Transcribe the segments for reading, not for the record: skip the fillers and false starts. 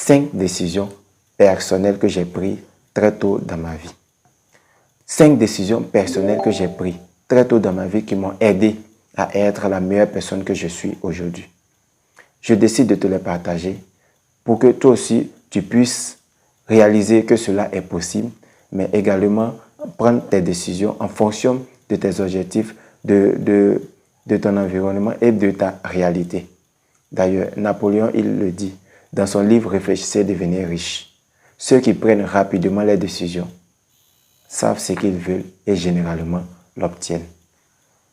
5 décisions personnelles que j'ai prises très tôt dans ma vie. 5 décisions personnelles que j'ai prises très tôt dans ma vie qui m'ont aidé à être la meilleure personne que je suis aujourd'hui. Je décide de te les partager pour que toi aussi, tu puisses réaliser que cela est possible, mais également prendre tes décisions en fonction de tes objectifs, de ton environnement et de ta réalité. D'ailleurs, Napoléon, il le dit dans son livre « Réfléchissez et devenez riche ». Ceux qui prennent rapidement les décisions savent ce qu'ils veulent et généralement l'obtiennent.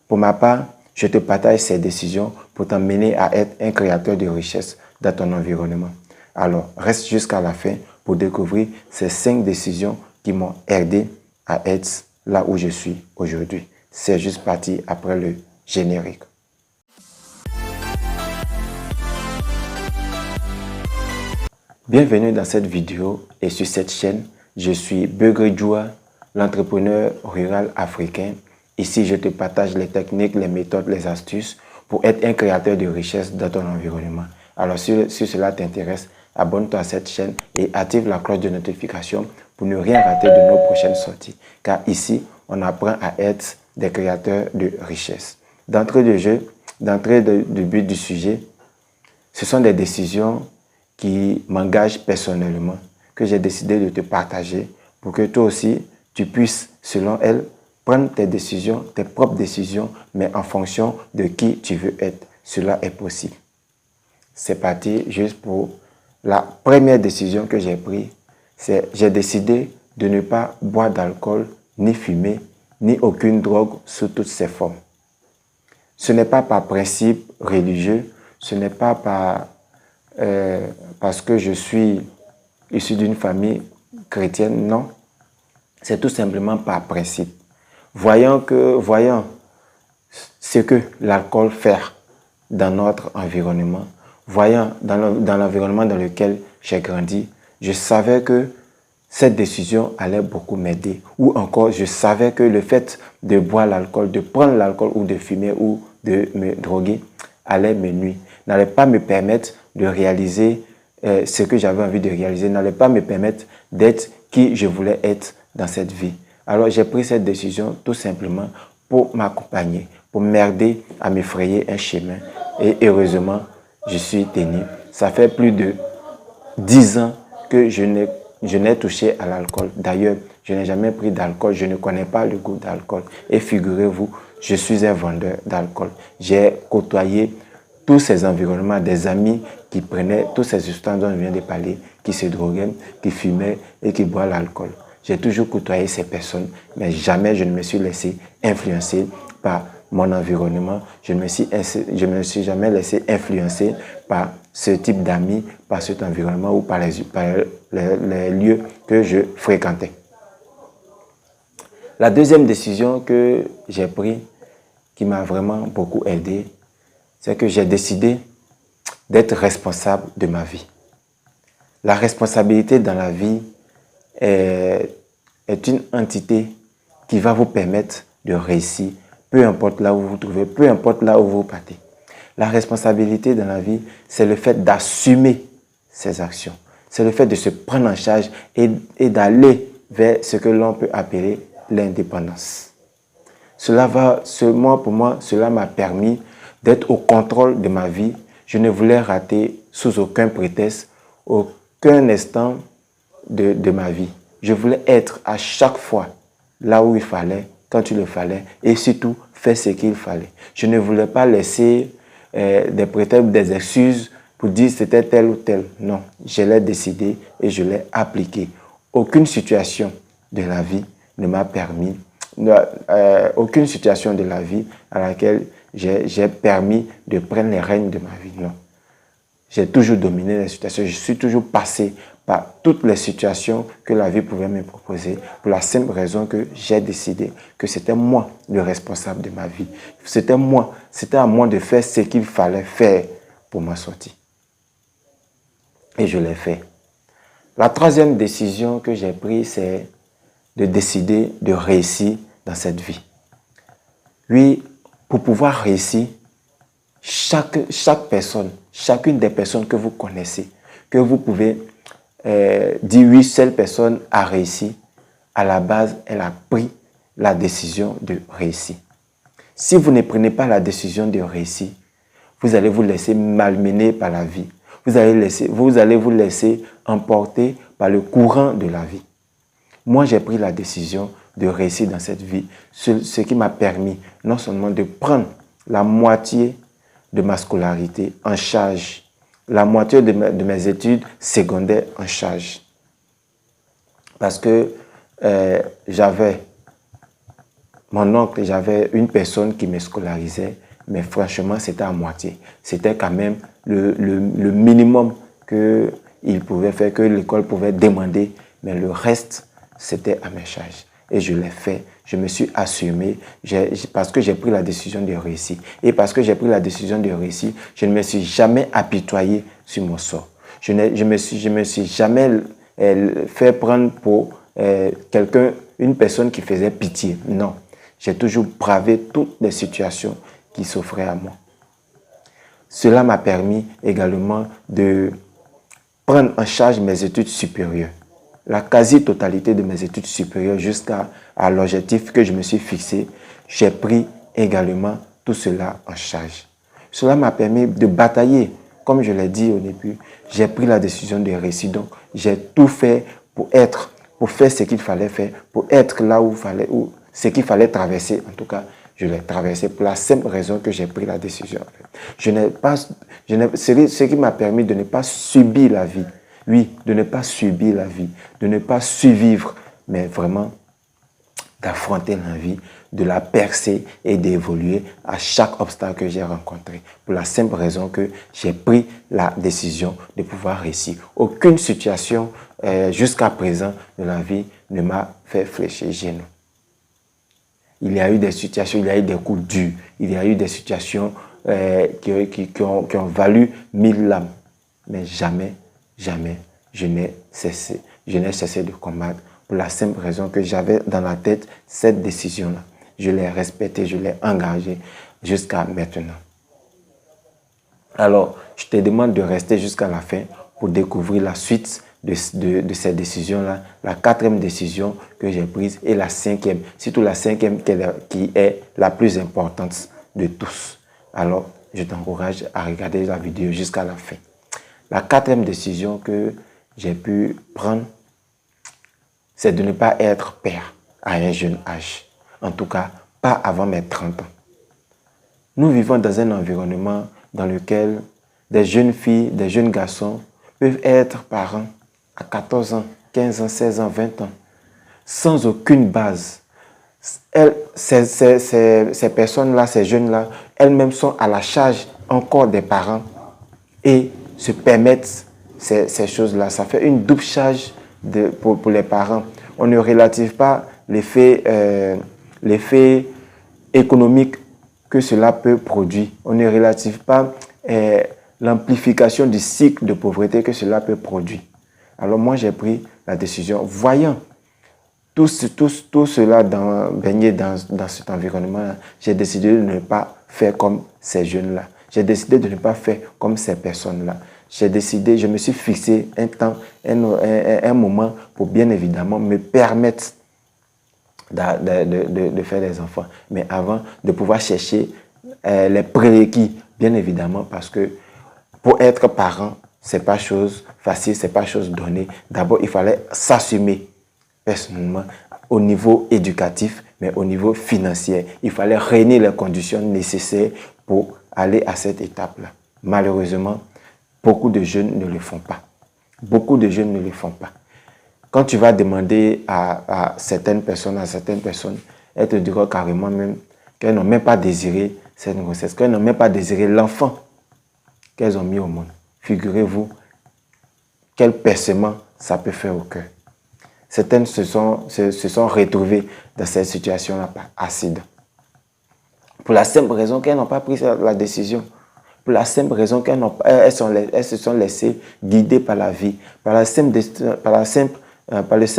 Pour ma part, je te partage ces décisions pour t'emmener à être un créateur de richesse dans ton environnement. Alors, reste jusqu'à la fin pour découvrir ces 5 décisions qui m'ont aidé à être là où je suis aujourd'hui. C'est juste parti après le générique. Bienvenue dans cette vidéo et sur cette chaîne. Je suis Beugre Djoua, l'entrepreneur rural africain. Ici, je te partage les techniques, les méthodes, les astuces pour être un créateur de richesse dans ton environnement. Alors, si cela t'intéresse, abonne-toi à cette chaîne et active la cloche de notification pour ne rien rater de nos prochaines sorties. Car ici, on apprend à être des créateurs de richesse. D'entrée de jeu, du but du sujet, ce sont des décisions qui m'engagent personnellement, que j'ai décidé de te partager pour que toi aussi, tu puisses, selon elles, prendre tes décisions, tes propres décisions, mais en fonction de qui tu veux être. Cela est possible. C'est parti juste pour la première décision que j'ai prise. C'est j'ai décidé de ne pas boire d'alcool, ni fumer, ni aucune drogue sous toutes ses formes. Ce n'est pas par principe religieux, ce n'est pas parce que je suis issu d'une famille chrétienne, non. C'est tout simplement par principe. Voyant ce que l'alcool fait dans notre environnement, voyant dans l'environnement dans lequel j'ai grandi, je savais que cette décision allait beaucoup m'aider. Ou encore, je savais que le fait de boire l'alcool, de prendre l'alcool ou de fumer ou de me droguer allait me nuire, n'allait pas me permettre de réaliser ce que j'avais envie de réaliser, n'allait pas me permettre d'être qui je voulais être dans cette vie. Alors, j'ai pris cette décision tout simplement pour m'accompagner, pour m'aider à me frayer un chemin. Et heureusement, je suis tenu. Ça fait plus de 10 ans que je n'ai touché à l'alcool. D'ailleurs, je n'ai jamais pris d'alcool. Je ne connais pas le goût d'alcool. Et figurez-vous, je suis un vendeur d'alcool. J'ai côtoyé tous ces environnements, des amis qui prenaient tous ces substances dont je viens de parler, qui se droguaient, qui fumaient et qui boivent l'alcool. J'ai toujours côtoyé ces personnes, mais jamais je ne me suis laissé influencer par mon environnement. Je ne me suis jamais laissé influencer par ce type d'amis, par cet environnement ou par les lieux que je fréquentais. La deuxième décision que j'ai prise, qui m'a vraiment beaucoup aidé, c'est que j'ai décidé d'être responsable de ma vie. La responsabilité dans la vie est une entité qui va vous permettre de réussir, peu importe là où vous vous trouvez, peu importe là où vous partez. La responsabilité dans la vie, c'est le fait d'assumer ses actions. C'est le fait de se prendre en charge et d'aller vers ce que l'on peut appeler l'indépendance. Pour moi, cela m'a permis d'être au contrôle de ma vie. Je ne voulais rater sous aucun prétexte, aucun instant de ma vie. Je voulais être à chaque fois là où il fallait, quand il le fallait, et surtout faire ce qu'il fallait. Je ne voulais pas laisser des prétextes, des excuses pour dire c'était tel ou tel. Non, je l'ai décidé et je l'ai appliqué. Aucune situation de la vie ne m'a permis, aucune situation de la vie à laquelle j'ai permis de prendre les rênes de ma vie. Non. J'ai toujours dominé les situations. Je suis toujours passé par toutes les situations que la vie pouvait me proposer pour la simple raison que j'ai décidé que c'était moi le responsable de ma vie. C'était à moi de faire ce qu'il fallait faire pour ma sortie. Et je l'ai fait. La troisième décision que j'ai prise, c'est de décider de réussir dans cette vie. Oui, pour pouvoir réussir, chaque personne, chacune des personnes que vous connaissez, que vous pouvez dit oui, seule personne a réussi, à la base, elle a pris la décision de réussir. Si vous ne prenez pas la décision de réussir, vous allez vous laisser malmener par la vie. Vous allez vous laisser emporter par le courant de la vie. Moi, j'ai pris la décision de réussir dans cette vie, ce qui m'a permis non seulement de prendre la moitié de ma scolarité en charge, la moitié de mes études secondaires en charge. Parce que j'avais mon oncle, j'avais une personne qui me scolarisait, mais franchement, c'était à moitié. C'était quand même le minimum qu'il pouvait faire, que l'école pouvait demander, mais le reste, c'était à mes charges. Et je l'ai fait, je me suis assumé, parce que j'ai pris la décision de réussir. Et parce que j'ai pris la décision de réussir, je ne me suis jamais apitoyé sur mon sort. Je me suis jamais fait prendre pour une personne qui faisait pitié. Non. J'ai toujours bravé toutes les situations qui s'offraient à moi. Cela m'a permis également de prendre en charge mes études supérieures. La quasi-totalité de mes études supérieures jusqu'à l'objectif que je me suis fixé, j'ai pris également tout cela en charge. Cela m'a permis de batailler. Comme je l'ai dit au début, j'ai pris la décision de réussir. Donc, j'ai tout fait pour faire ce qu'il fallait faire, pour être là où ce qu'il fallait traverser. En tout cas, je l'ai traversé pour la simple raison que j'ai pris la décision. Ce qui m'a permis de ne pas subir la vie. Oui, de ne pas subir la vie, de ne pas survivre, mais vraiment d'affronter la vie, de la percer et d'évoluer à chaque obstacle que j'ai rencontré. Pour la simple raison que j'ai pris la décision de pouvoir réussir. Aucune situation jusqu'à présent de la vie ne m'a fait fléchir genou. Il y a eu des situations, il y a eu des coups durs, il y a eu des situations qui ont valu 1000 lames. Mais jamais, je n'ai cessé de combattre pour la simple raison que j'avais dans la tête cette décision-là. Je l'ai respectée, je l'ai engagée jusqu'à maintenant. Alors, je te demande de rester jusqu'à la fin pour découvrir la suite de cette décision-là, la 4e décision que j'ai prise et la 5e, surtout la 5e qui est la plus importante de tous. Alors, je t'encourage à regarder la vidéo jusqu'à la fin. La 4e décision que j'ai pu prendre, c'est de ne pas être père à un jeune âge. En tout cas, pas avant mes 30 ans. Nous vivons dans un environnement dans lequel des jeunes filles, des jeunes garçons peuvent être parents à 14 ans, 15 ans, 16 ans, 20 ans, sans aucune base. Ces personnes-là, ces jeunes-là, elles-mêmes sont à la charge encore des parents et se permettent ces choses-là. Ça fait une double charge pour les parents. On ne relative pas l'effet économique que cela peut produire. On ne relative pas l'amplification du cycle de pauvreté que cela peut produire. Alors moi, j'ai pris la décision, voyant tout cela baigner dans cet environnement, j'ai décidé de ne pas faire comme ces jeunes-là. J'ai décidé de ne pas faire comme ces personnes-là. Je me suis fixé un temps, un moment pour bien évidemment me permettre de faire des enfants. Mais avant, de pouvoir chercher les prérequis, bien évidemment, parce que pour être parent, ce n'est pas chose facile, ce n'est pas chose donnée. D'abord, il fallait s'assumer personnellement au niveau éducatif, mais au niveau financier. Il fallait réunir les conditions nécessaires pour aller à cette étape-là. Malheureusement, beaucoup de jeunes ne le font pas. Beaucoup de jeunes ne le font pas. Quand tu vas demander à certaines personnes, elles te diront carrément même qu'elles n'ont même pas désiré cette grossesse, qu'elles n'ont même pas désiré l'enfant qu'elles ont mis au monde. Figurez-vous quel percement ça peut faire au cœur. Certaines se sont retrouvées dans cette situation-là acide. Pour la simple raison qu'elles n'ont pas pris la décision. Pour la simple raison qu'elles se sont laissées guider par la vie. Par le simple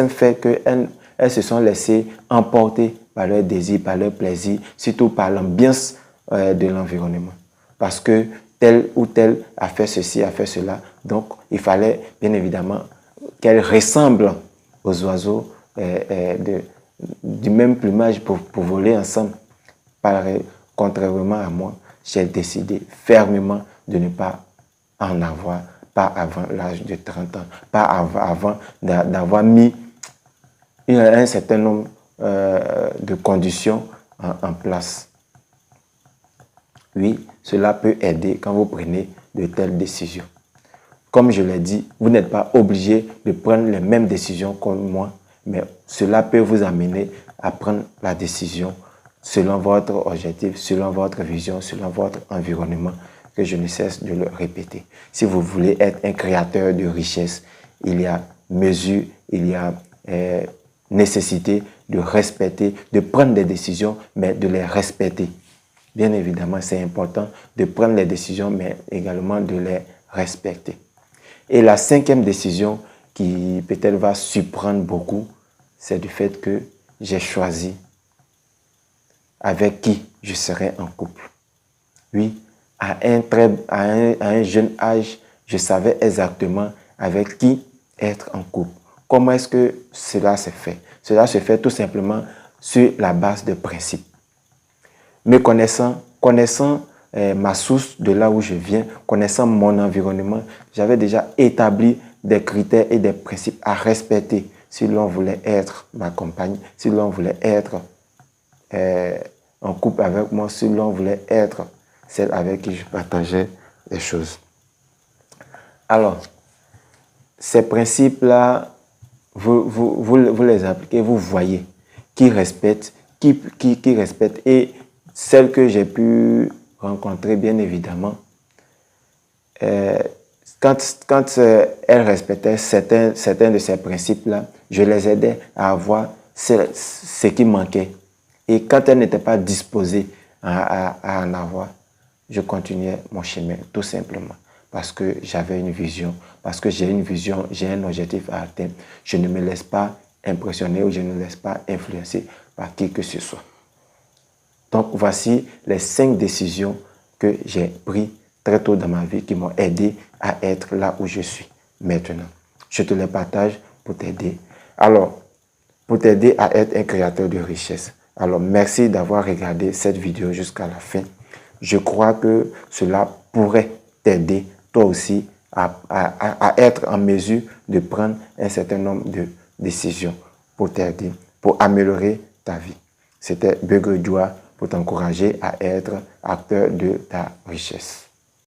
fait qu'elles se sont laissées emporter par leur désir, par leur plaisir, surtout par l'ambiance de l'environnement. Parce que tel ou tel a fait ceci, a fait cela. Donc, il fallait bien évidemment qu'elle ressemble aux oiseaux du même plumage pour voler ensemble. Contrairement à moi, j'ai décidé fermement de ne pas en avoir, pas avant l'âge de 30 ans, pas avant d'avoir mis un certain nombre de conditions en place. Oui, cela peut aider quand vous prenez de telles décisions. Comme je l'ai dit, vous n'êtes pas obligé de prendre les mêmes décisions comme moi, mais cela peut vous amener à prendre la décision selon votre objectif, selon votre vision, selon votre environnement, que je ne cesse de le répéter. Si vous voulez être un créateur de richesse, il y a mesure, il y a nécessité de respecter, de prendre des décisions, mais de les respecter. Bien évidemment, c'est important de prendre les décisions, mais également de les respecter. Et la cinquième décision qui peut-être va surprendre beaucoup, c'est du fait que j'ai choisi avec qui je serai en couple. Oui, à un jeune âge, je savais exactement avec qui être en couple. Comment est-ce que cela se fait? Cela se fait tout simplement sur la base de principes. Me connaissant ma source de là où je viens, connaissant mon environnement, j'avais déjà établi des critères et des principes à respecter si l'on voulait être ma compagne, si l'on voulait être en couple avec moi, si l'on voulait être celle avec qui je partageais les choses. Alors, ces principes-là, vous les appliquez, vous voyez qui respecte, qui respecte. Et celles que j'ai pu rencontrer, bien évidemment, quand elles respectaient certains de ces principes-là, je les aidais à avoir ce qui manquait. Et quand elles n'étaient pas disposées à en avoir, je continuais mon chemin, tout simplement. Parce que j'avais une vision, parce que j'ai une vision, j'ai un objectif à atteindre. Je ne me laisse pas impressionner ou je ne me laisse pas influencer par qui que ce soit. Donc, voici les 5 décisions que j'ai prises très tôt dans ma vie qui m'ont aidé à être là où je suis maintenant. Je te les partage pour t'aider. Alors, pour t'aider à être un créateur de richesse. Alors, merci d'avoir regardé cette vidéo jusqu'à la fin. Je crois que cela pourrait t'aider, toi aussi, à être en mesure de prendre un certain nombre de décisions pour t'aider, pour améliorer ta vie. C'était Begue Joie pour t'encourager à être acteur de ta richesse.